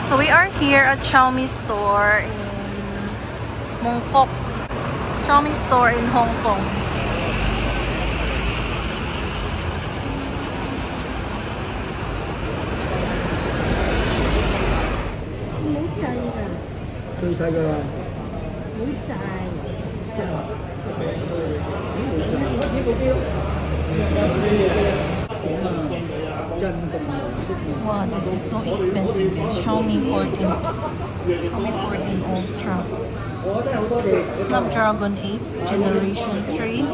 So we are here at Xiaomi store in Mongkok. Xiaomi store in Hong Kong. Wow, this is so expensive. It's Xiaomi 14 Ultra. Snapdragon 8 Generation 3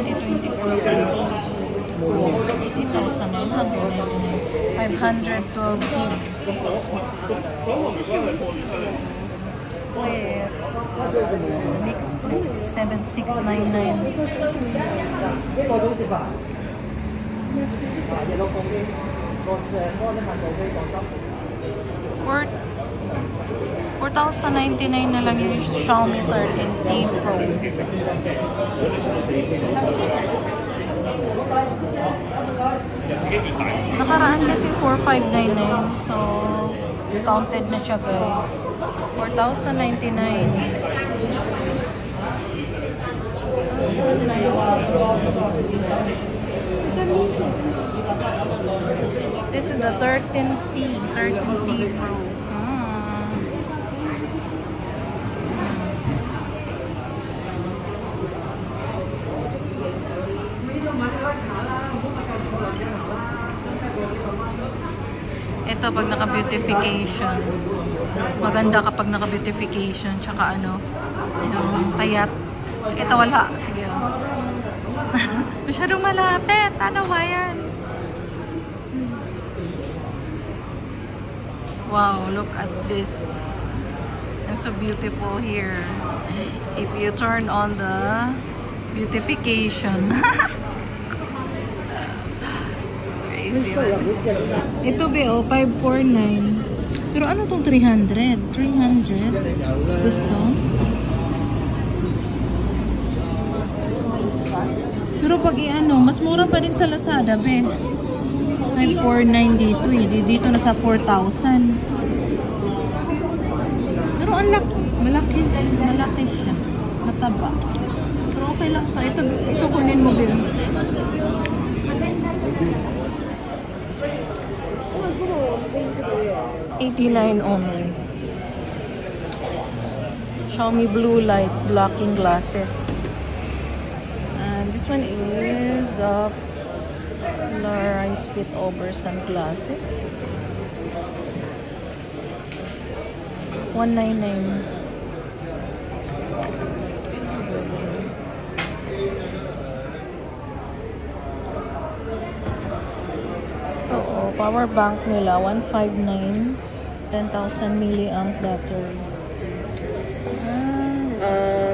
2024 $3,999 512 gig. Split. The next split is 7699. Worth $4,099 na lang yung Xiaomi 13T Pro. Nakaraan kasi 4,599, so discounted na siya, guys. 4,099. This is the 13T Pro. Ito pag naka-beautification. Maganda kapag naka-beautification. Tsaka ano, yung payat. Ito wala. Sige. Masyadong malapit. Ano ba yan? Wow, look at this. It's so beautiful here. If you turn on the beautification. So crazy. Ito be, 549. Pero ano tong 300? 300? Discount? Pero pag i-ano, mas mura pa din sa Lazada, be. 5,493. Dito na sa 4,000. Pero ang malaki siya. Mataba. Pero okay lang to. Ito kunin mo, Bill. $89 only. Xiaomi blue light blocking glasses. And this one is the Polarized fit over sunglasses. $199. Ito, power bank nila 159, 10,000 milliamp battery. And this is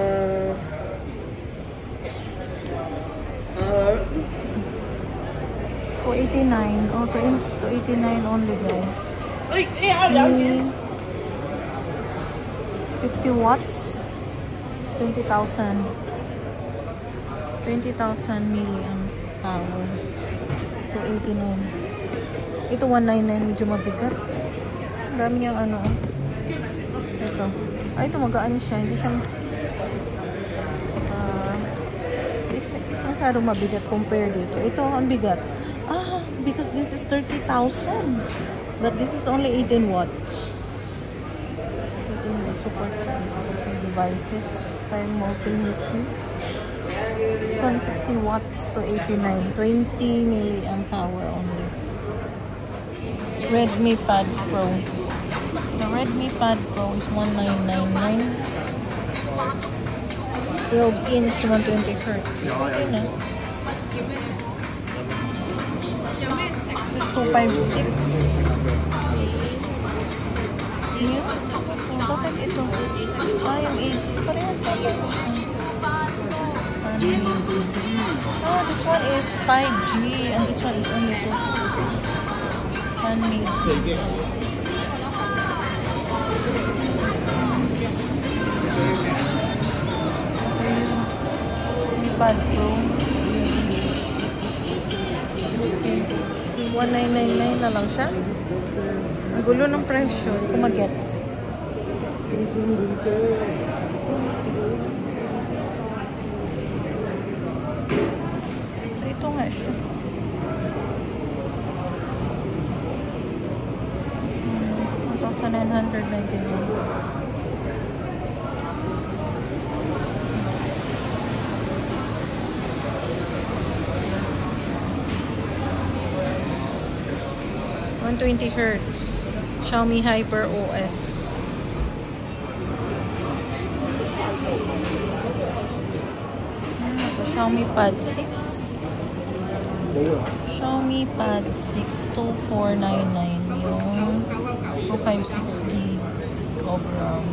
$289. Oh, $289 only, guys. 50 watts, 20,000 milliamp power. $289. Ito $199, medyo mabigat. Ang dami niyang ano. Ito. Ay, ito magaan siya. Hindi siya masyadong mabigat compare dito. Ito ang bigat. Because this is 30,000. But this is only 18 watts. 18 watts support for devices. Simultaneously. This one 50 watts to 89. 20 milliamp hour only. Redmi Pad Pro. The Redmi Pad Pro is $1,999. 12 inch 120 Hz. Okay na. This is 256. Here. Bakit ito? Yung 8. Parehas sa ito. Oh, this one is 5G and this one is only 2. Pad Pro. 1999 na lang siya. Ang gulo ng presyo. Hindi ko mag-gets. So, ito nga siya. 1,999. Hz Xiaomi Hyper OS. Xiaomi Pad 6. Xiaomi Pad 6 2499 yung 256 gig of RAM.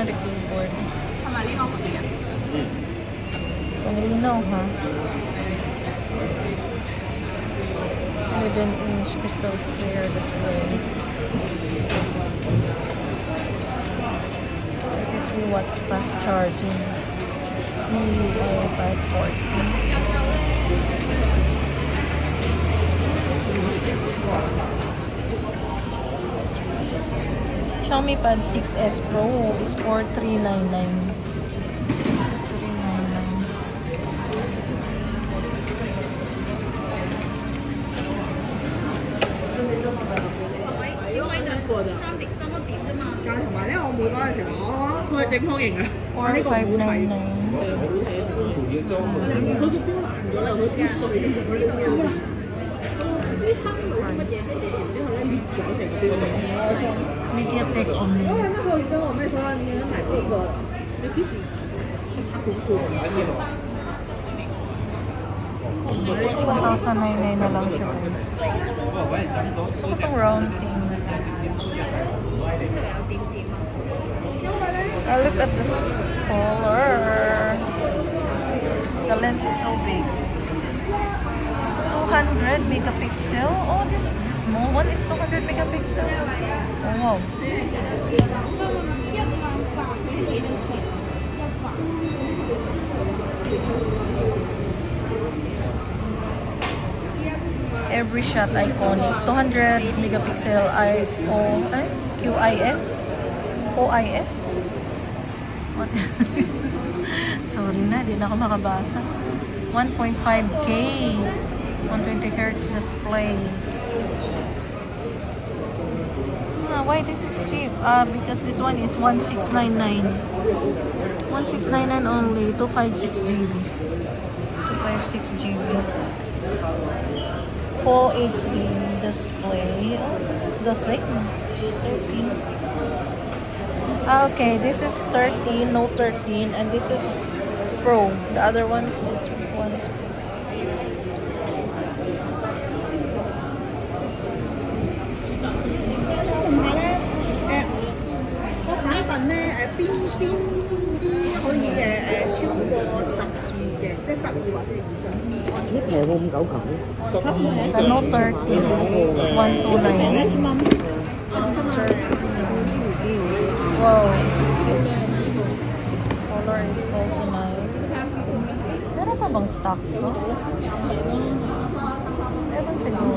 The keyboard. So, linaw ha. 11-inch crystal clear display. 33 watts fast charging. MIUI 540. Xiaomi Pad 6s Pro is 4399. MediaTek Omni. 1,999 na lang siya guys. Gusto ko itong round thing. Look at this color. The lens is so big. 200 megapixel. Oh, this small one is 200 megapixel. Oh wow. Every shot iconic. 200 megapixel QIS. OIS. What? Sorry na, di na ako makabasa. 1.5K. 120 Hz display. Why this is cheap? Because this one is 1699. 1699 only. 256 GB. 256 GB. Full HD display. Oh, this is the same. 13. Okay, this is 13, Note 13, and this is Pro. The other one is this one is Pro. The Note 13 is 129. 13. Wow. Color is also nice. Meron pa bang stock to? Meron siguro.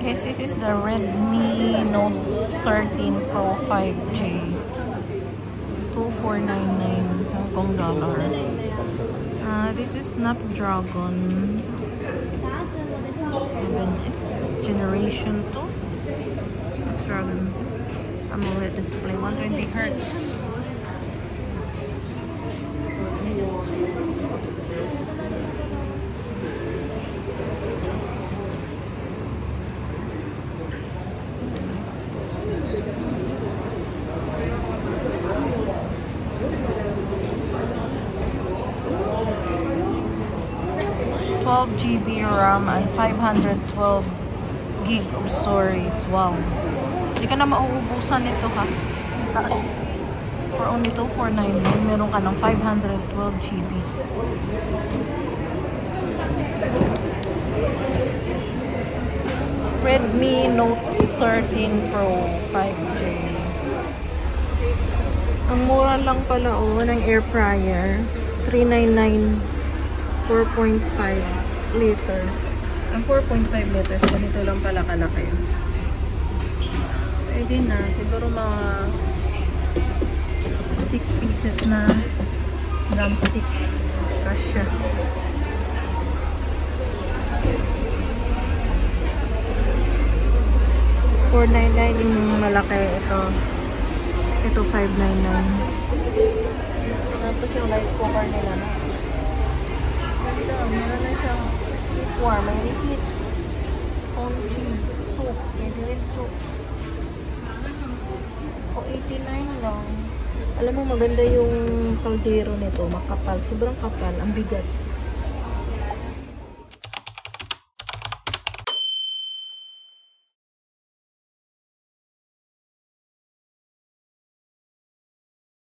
Yes, this is the Redmi Note 13 Pro 5G. 2499 Hong Kong dollar. This is Snapdragon 7X Generation 2. Snapdragon AMOLED display, 120 Hz. GB RAM and 512 gig of storage. Wow. Hindi ka na mauubusan ito ha. For only 2499, meron ka ng 512 GB. Redmi Note 13 Pro 5G. Ang mura lang pala ng air fryer. 399 4.5 liters. Ang 4.5 liters, ganito lang pala kalaki. Pwede na. Siguro mga 6 pieces na drumstick. Kasya. $499 yung malaki. Ito $599. Tapos yung rice cooker nila. Ganda. Meron na siyang heat-warm. May reheat. Congee. Soup. Pwede rin soup. O, $89 lang. Alam mo, maganda yung kaldero nito. Makapal. Sobrang kapal. Ang bigat.